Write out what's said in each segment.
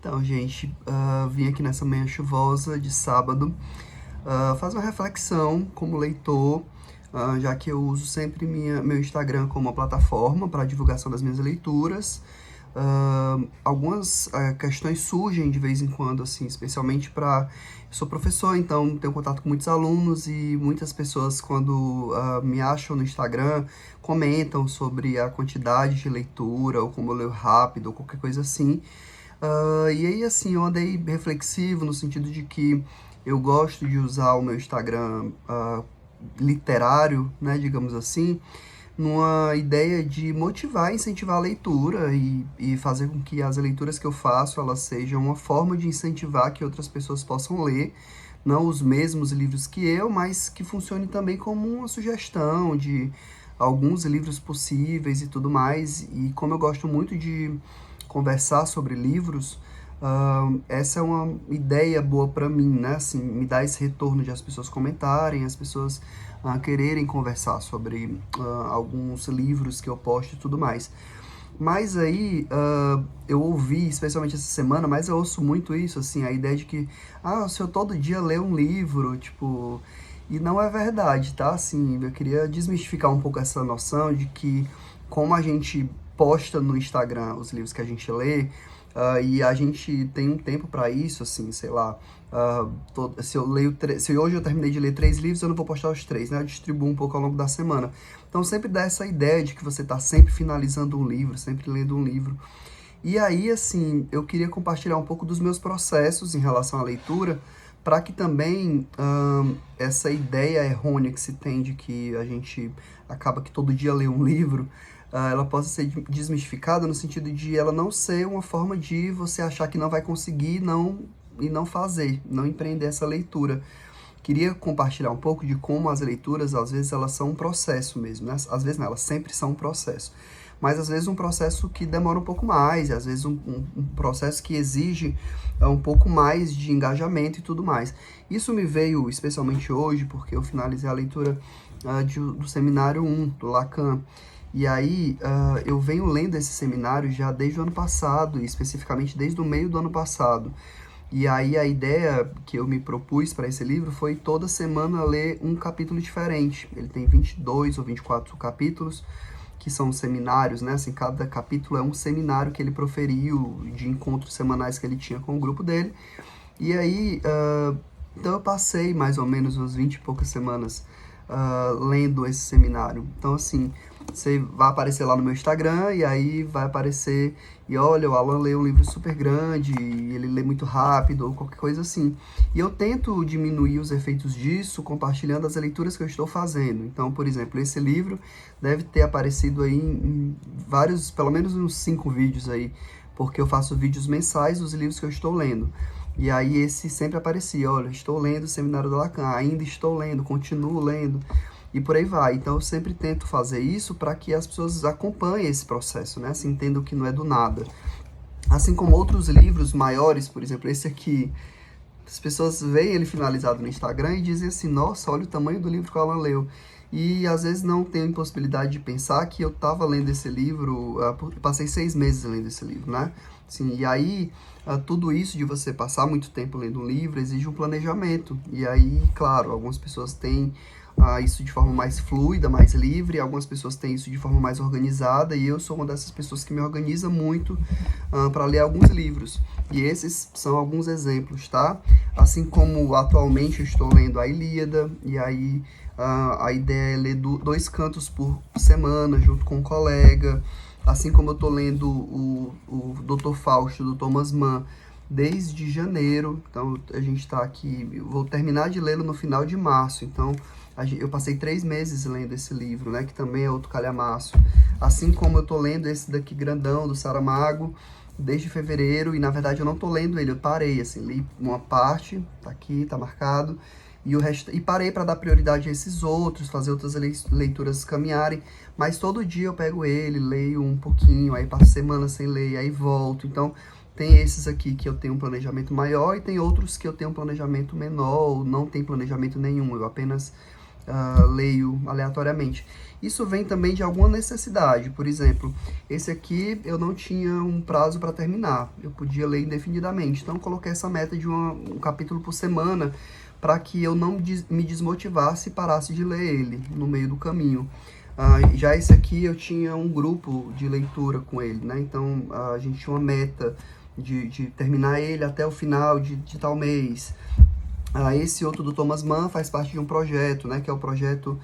Então, gente, vim aqui nessa manhã chuvosa de sábado fazer uma reflexão como leitor, já que eu uso sempre meu Instagram como uma plataforma para divulgação das minhas leituras. Algumas questões surgem de vez em quando, assim, especialmente para... Eu sou professor, então tenho contato com muitos alunos e muitas pessoas, quando me acham no Instagram, comentam sobre a quantidade de leitura, ou como eu leio rápido, ou qualquer coisa assim. E aí, assim, eu andei reflexivo no sentido de que eu gosto de usar o meu Instagram literário, né, digamos assim, numa ideia de motivar e incentivar a leitura e fazer com que as leituras que eu faço, elas sejam uma forma de incentivar que outras pessoas possam ler, não os mesmos livros que eu, mas que funcione também como uma sugestão de alguns livros possíveis e tudo mais. E como eu gosto muito de conversar sobre livros, essa é uma ideia boa para mim, né? Assim, me dá esse retorno de as pessoas comentarem, as pessoas quererem conversar sobre alguns livros que eu posto e tudo mais. Mas aí, eu ouvi, especialmente essa semana, mas eu ouço muito isso, assim, a ideia de que, se eu todo dia ler um livro, tipo... E não é verdade, tá? Assim, eu queria desmistificar um pouco essa noção de que, como a gente posta no Instagram os livros que a gente lê, e a gente tem um tempo para isso, assim, sei lá, se hoje eu terminei de ler 3 livros, eu não vou postar os 3, né? Eu distribuo um pouco ao longo da semana. Então sempre dá essa ideia de que você está sempre finalizando um livro, sempre lendo um livro. E aí, assim, eu queria compartilhar um pouco dos meus processos em relação à leitura, para que também essa ideia errônea que se tem de que a gente acaba que todo dia lê um livro, ela possa ser desmistificada no sentido de ela não ser uma forma de você achar que não vai conseguir e não fazer, não empreender essa leitura. Queria compartilhar um pouco de como as leituras, às vezes, elas são um processo mesmo, né? Às vezes não, elas sempre são um processo. Mas, às vezes, um processo que demora um pouco mais, às vezes um processo que exige um pouco mais de engajamento e tudo mais. Isso me veio especialmente hoje, porque eu finalizei a leitura do seminário 1, do Lacan. E aí, eu venho lendo esse seminário já desde o ano passado, e especificamente desde o meio do ano passado. E aí a ideia que eu me propus para esse livro foi toda semana ler um capítulo diferente. Ele tem 22 ou 24 capítulos, que são seminários, né? Assim, cada capítulo é um seminário que ele proferiu, de encontros semanais que ele tinha com o grupo dele. E aí, então eu passei mais ou menos umas 20 e poucas semanas lendo esse seminário. Então, assim, você vai aparecer lá no meu Instagram e aí vai aparecer, e olha, o Alan lê um livro super grande, e ele lê muito rápido, ou qualquer coisa assim. E eu tento diminuir os efeitos disso compartilhando as leituras que eu estou fazendo. Então, por exemplo, esse livro deve ter aparecido aí em vários, pelo menos uns 5 vídeos aí, porque eu faço vídeos mensais dos livros que eu estou lendo. E aí esse sempre aparecia, olha, estou lendo o Seminário do Lacan, ainda estou lendo, continuo lendo, e por aí vai. Então eu sempre tento fazer isso para que as pessoas acompanhem esse processo, né? Assim, entendam que não é do nada. Assim como outros livros maiores, por exemplo, esse aqui, as pessoas veem ele finalizado no Instagram e dizem assim, nossa, olha o tamanho do livro que o Alan leu. E às vezes não tem a impossibilidade de pensar que eu estava lendo esse livro, passei 6 meses lendo esse livro, né? Assim, e aí, tudo isso de você passar muito tempo lendo um livro exige um planejamento. E aí, claro, algumas pessoas têm isso de forma mais fluida, mais livre, algumas pessoas têm isso de forma mais organizada, e eu sou uma dessas pessoas que me organiza muito para ler alguns livros. E esses são alguns exemplos, tá? Assim como atualmente eu estou lendo a Ilíada, e aí a ideia é ler 2 cantos por semana, junto com um colega. Assim como eu estou lendo o Dr. Fausto, do Thomas Mann, desde janeiro. Então, a gente está aqui... Eu vou terminar de lê-lo no final de março. Então, eu passei 3 meses lendo esse livro, né? Que também é outro calhamaço. Assim como eu estou lendo esse daqui grandão, do Saramago, desde fevereiro. E, na verdade, eu não estou lendo ele. Eu parei, assim, li uma parte, tá aqui, tá marcado. E o resto, e parei para dar prioridade a esses outros, fazer outras leituras caminharem, mas todo dia eu pego ele, leio um pouquinho, aí passo semana sem ler, aí volto. Então, tem esses aqui que eu tenho um planejamento maior e tem outros que eu tenho um planejamento menor, ou não tem planejamento nenhum, eu apenas leio aleatoriamente. Isso vem também de alguma necessidade. Por exemplo, esse aqui eu não tinha um prazo para terminar, eu podia ler indefinidamente. Então, eu coloquei essa meta de um capítulo por semana para que eu não me desmotivasse e parasse de ler ele no meio do caminho. Já esse aqui eu tinha um grupo de leitura com ele, né? Então, a gente tinha uma meta de terminar ele até o final de tal mês. Esse outro do Thomas Mann faz parte de um projeto, né, que é o projeto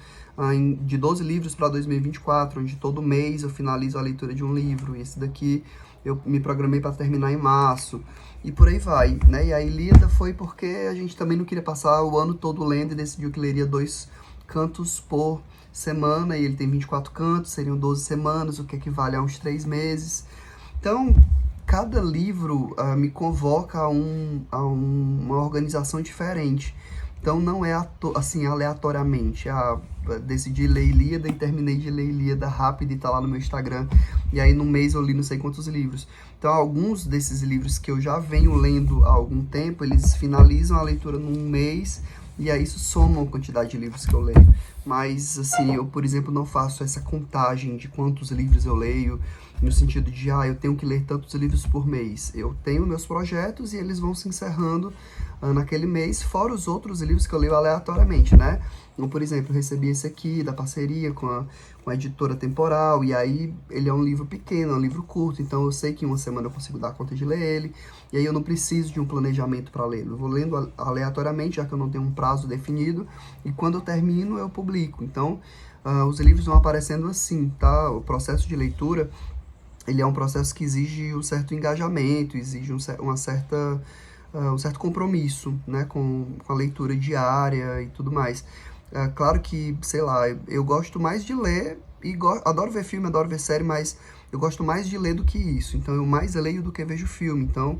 de 12 livros para 2024, onde todo mês eu finalizo a leitura de um livro. E esse daqui eu me programei para terminar em março. E por aí vai, né? E a Ilíada foi porque a gente também não queria passar o ano todo lendo e decidiu que leria 2 cantos por semana. E ele tem 24 cantos, seriam 12 semanas, o que equivale a uns 3 meses. Então, cada livro me convoca a uma organização diferente. Então não é assim aleatoriamente. Decidi ler Ilíada e terminei de ler Ilíada rápido e tá lá no meu Instagram. E aí no mês eu li não sei quantos livros. Então alguns desses livros que eu já venho lendo há algum tempo, eles finalizam a leitura num mês e aí isso soma a quantidade de livros que eu leio. Mas assim, eu por exemplo não faço essa contagem de quantos livros eu leio, no sentido de, eu tenho que ler tantos livros por mês. Eu tenho meus projetos e eles vão se encerrando naquele mês, fora os outros livros que eu leio aleatoriamente, né? Então, por exemplo, eu recebi esse aqui, da parceria com a editora Temporal, e aí ele é um livro pequeno, é um livro curto, então eu sei que em uma semana eu consigo dar conta de ler ele, e aí eu não preciso de um planejamento para lê-lo. Eu vou lendo aleatoriamente, já que eu não tenho um prazo definido, e quando eu termino, eu publico. Então, os livros vão aparecendo assim, tá? O processo de leitura, ele é um processo que exige um certo engajamento, exige um certo compromisso, né, com a leitura diária e tudo mais. Claro que, sei lá, eu gosto mais de ler e adoro ver filme, adoro ver série, mas eu gosto mais de ler do que isso. Então, eu mais leio do que vejo filme. Então,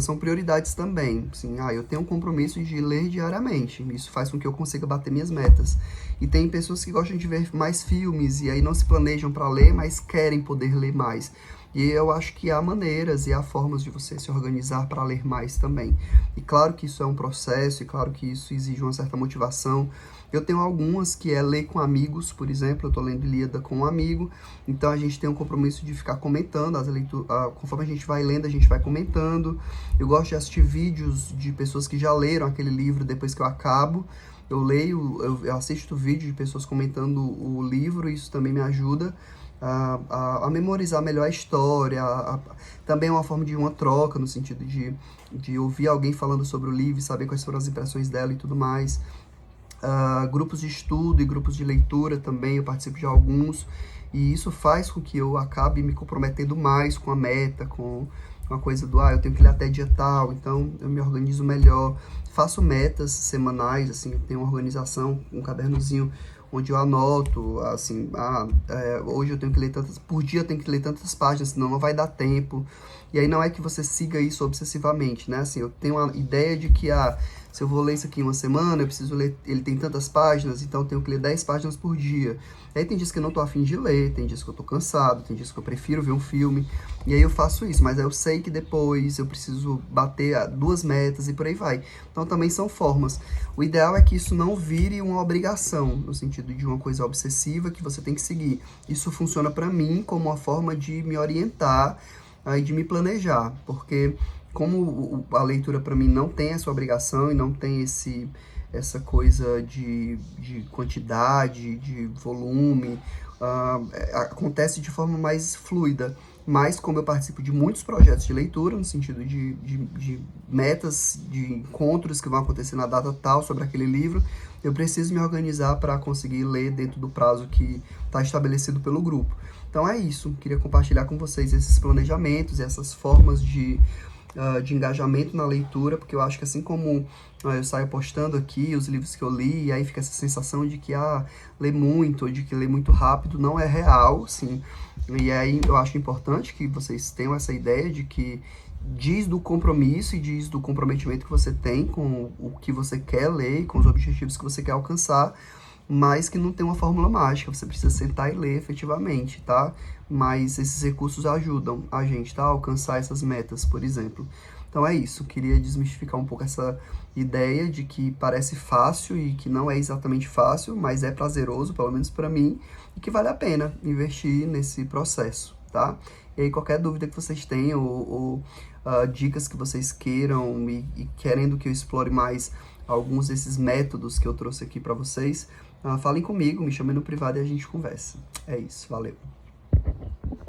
são prioridades também. Assim, eu tenho um compromisso de ler diariamente. Isso faz com que eu consiga bater minhas metas. E tem pessoas que gostam de ver mais filmes e aí não se planejam para ler, mas querem poder ler mais. E eu acho que há maneiras e há formas de você se organizar para ler mais também. E claro que isso é um processo, e claro que isso exige uma certa motivação. Eu tenho algumas que é ler com amigos, por exemplo, eu estou lendo Ilíada com um amigo, então a gente tem um compromisso de ficar comentando, conforme a gente vai lendo, a gente vai comentando. Eu gosto de assistir vídeos de pessoas que já leram aquele livro depois que eu acabo. Eu leio, eu assisto vídeo de pessoas comentando o livro, e isso também me ajuda a memorizar melhor a história. Também é uma forma de uma troca, no sentido de ouvir alguém falando sobre o livro, saber quais foram as impressões dela e tudo mais. Grupos de estudo e grupos de leitura também, eu participo de alguns, e isso faz com que eu acabe me comprometendo mais com a meta, com a coisa do, eu tenho que ler até dia tal, então eu me organizo melhor, faço metas semanais, assim, eu tenho uma organização, um cadernozinho onde eu anoto, assim, hoje eu tenho que ler por dia eu tenho que ler tantas páginas, senão não vai dar tempo. E aí não é que você siga isso obsessivamente, né? Assim, eu tenho uma ideia de que, se eu vou ler isso aqui em uma semana, eu preciso ler, ele tem tantas páginas, então eu tenho que ler 10 páginas por dia. E aí tem dias que eu não tô afim de ler, tem dias que eu tô cansado, tem dias que eu prefiro ver um filme, e aí eu faço isso, mas aí eu sei que depois eu preciso bater 2 metas e por aí vai. Então também são formas. O ideal é que isso não vire uma obrigação, no sentido de uma coisa obsessiva que você tem que seguir. Isso funciona para mim como uma forma de me orientar e de me planejar, porque como a leitura para mim não tem essa obrigação e não tem essa coisa de quantidade, de volume, acontece de forma mais fluida. Mas como eu participo de muitos projetos de leitura, no sentido de metas, de encontros que vão acontecer na data tal sobre aquele livro, eu preciso me organizar para conseguir ler dentro do prazo que está estabelecido pelo grupo. Então é isso, queria compartilhar com vocês esses planejamentos, essas formas de engajamento na leitura, porque eu acho que assim como eu saio postando aqui os livros que eu li, e aí fica essa sensação de que ler muito, ou de que ler muito rápido não é real, sim. E aí eu acho importante que vocês tenham essa ideia de que diz do compromisso e diz do comprometimento que você tem com o que você quer ler, com os objetivos que você quer alcançar, mas que não tem uma fórmula mágica, você precisa sentar e ler efetivamente, tá? mas esses recursos ajudam a gente, tá, a alcançar essas metas, por exemplo. Então é isso, queria desmistificar um pouco essa ideia de que parece fácil e que não é exatamente fácil, mas é prazeroso, pelo menos para mim, e que vale a pena investir nesse processo, tá? E aí qualquer dúvida que vocês tenham ou dicas que vocês queiram e querendo que eu explore mais alguns desses métodos que eu trouxe aqui para vocês, falem comigo, me chamem no privado e a gente conversa. É isso, valeu.